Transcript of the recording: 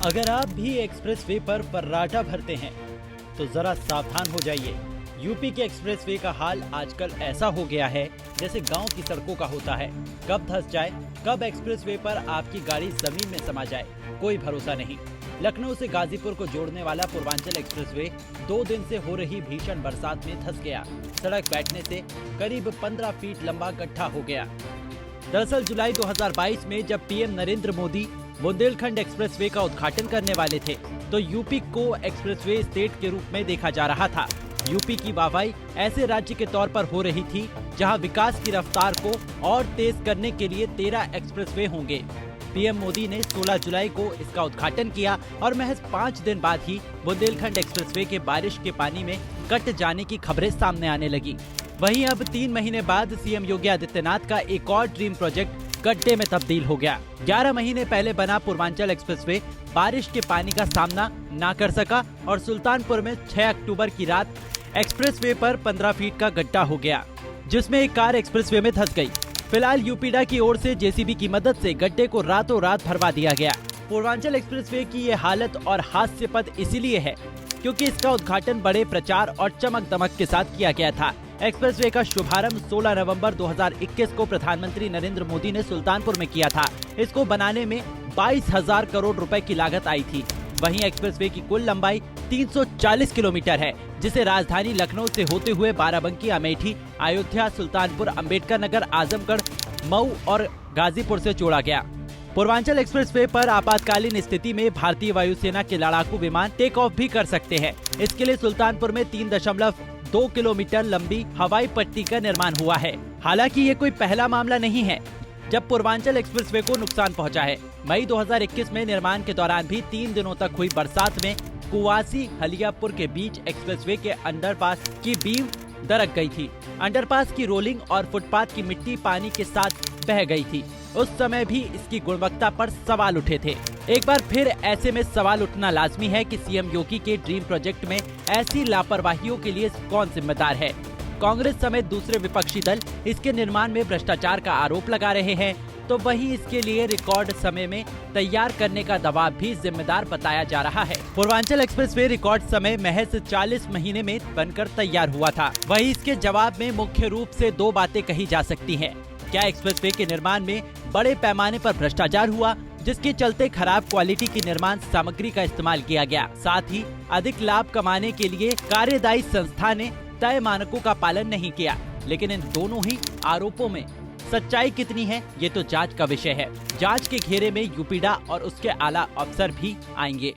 अगर आप भी एक्सप्रेसवे पर फर्राटा भरते हैं तो जरा सावधान हो जाइए। यूपी के एक्सप्रेसवे का हाल आजकल ऐसा हो गया है जैसे गांव की सड़कों का होता है। कब धंस जाए, कब एक्सप्रेसवे पर आपकी गाड़ी जमीन में समा जाए, कोई भरोसा नहीं। लखनऊ से गाजीपुर को जोड़ने वाला पूर्वांचल एक्सप्रेसवे 2 दिन से हो रही भीषण बरसात में धंस गया। सड़क बैठने से करीब 15 फीट लंबा गड्ढा हो गया। दरअसल जुलाई 2022 में जब पीएम नरेंद्र मोदी बुंदेलखंड एक्सप्रेसवे का उद्घाटन करने वाले थे तो यूपी को एक्सप्रेसवे स्टेट के रूप में देखा जा रहा था। यूपी की वाहवाही ऐसे राज्य के तौर पर हो रही थी जहां विकास की रफ्तार को और तेज करने के लिए 13 एक्सप्रेसवे होंगे। पीएम मोदी ने 16 जुलाई को इसका उद्घाटन किया और महज 5 दिन बाद ही बुंदेलखंड एक्सप्रेसवे के बारिश के पानी में कट जाने की खबरें सामने आने लगी। वहीं अब 3 महीने बाद सीएम योगी आदित्यनाथ का एक और ड्रीम प्रोजेक्ट गड्ढे में तब्दील हो गया। 11 महीने पहले बना पूर्वांचल एक्सप्रेसवे बारिश के पानी का सामना ना कर सका और सुल्तानपुर में 6 अक्टूबर की रात एक्सप्रेसवे पर 15 फीट का गड्ढा हो गया, जिसमें एक कार एक्सप्रेसवे में धंस गई। फिलहाल यूपीडा की ओर से जेसीबी की मदद से गड्ढे को रातों रात भरवा दिया गया। पूर्वांचल एक्सप्रेसवे की ये हालत और हास्यास्पद इसीलिए है क्योंकि इसका उद्घाटन बड़े प्रचार और चमक दमक के साथ किया गया था। एक्सप्रेसवे का शुभारंभ 16 नवंबर 2021 को प्रधानमंत्री नरेंद्र मोदी ने सुल्तानपुर में किया था। इसको बनाने में 22,000 करोड़ रुपए की लागत आई थी। वहीं एक्सप्रेसवे की कुल लंबाई 340 किलोमीटर है, जिसे राजधानी लखनऊ से होते हुए बाराबंकी, अमेठी, अयोध्या, सुल्तानपुर, अम्बेडकर नगर, आजमगढ़, मऊ और गाजीपुर से जोड़ा गया। पूर्वांचल एक्सप्रेसवे पर आपातकालीन स्थिति में भारतीय वायुसेना के लड़ाकू विमान टेक ऑफ भी कर सकते हैं। इसके लिए सुल्तानपुर में 3.2 किलोमीटर लंबी हवाई पट्टी का निर्माण हुआ है। हालांकि ये कोई पहला मामला नहीं है जब पूर्वांचल एक्सप्रेसवे को नुकसान पहुंचा है। मई 2021 में निर्माण के दौरान भी 3 दिनों तक हुई बरसात में कुवासी हलियापुर के बीच एक्सप्रेसवे के अंडरपास की बीम दरक गई थी। अंडरपास की रोलिंग और फुटपाथ की मिट्टी पानी के साथ बह गई थी। उस समय भी इसकी गुणवत्ता पर सवाल उठे थे। एक बार फिर ऐसे में सवाल उठना लाजमी है कि सीएम योगी के ड्रीम प्रोजेक्ट में ऐसी लापरवाहियों के लिए कौन जिम्मेदार है। कांग्रेस समेत दूसरे विपक्षी दल इसके निर्माण में भ्रष्टाचार का आरोप लगा रहे हैं, तो वहीं इसके लिए रिकॉर्ड समय में तैयार करने का दबाव भी जिम्मेदार बताया जा रहा है। पूर्वांचल एक्सप्रेसवे रिकॉर्ड समय महज 40 महीने में बनकर तैयार हुआ था। वहीं इसके जवाब में मुख्य रूप से 2 बातें कही जा सकती हैं। क्या एक्सप्रेसवे के निर्माण में बड़े पैमाने पर भ्रष्टाचार हुआ, जिसके चलते खराब क्वालिटी की निर्माण सामग्री का इस्तेमाल किया गया? साथ ही अधिक लाभ कमाने के लिए कार्यदायी संस्था ने तय मानकों का पालन नहीं किया। लेकिन इन दोनों ही आरोपों में सच्चाई कितनी है, ये तो जांच का विषय है। जांच के घेरे में यूपीडा और उसके आला अफसर भी आएंगे।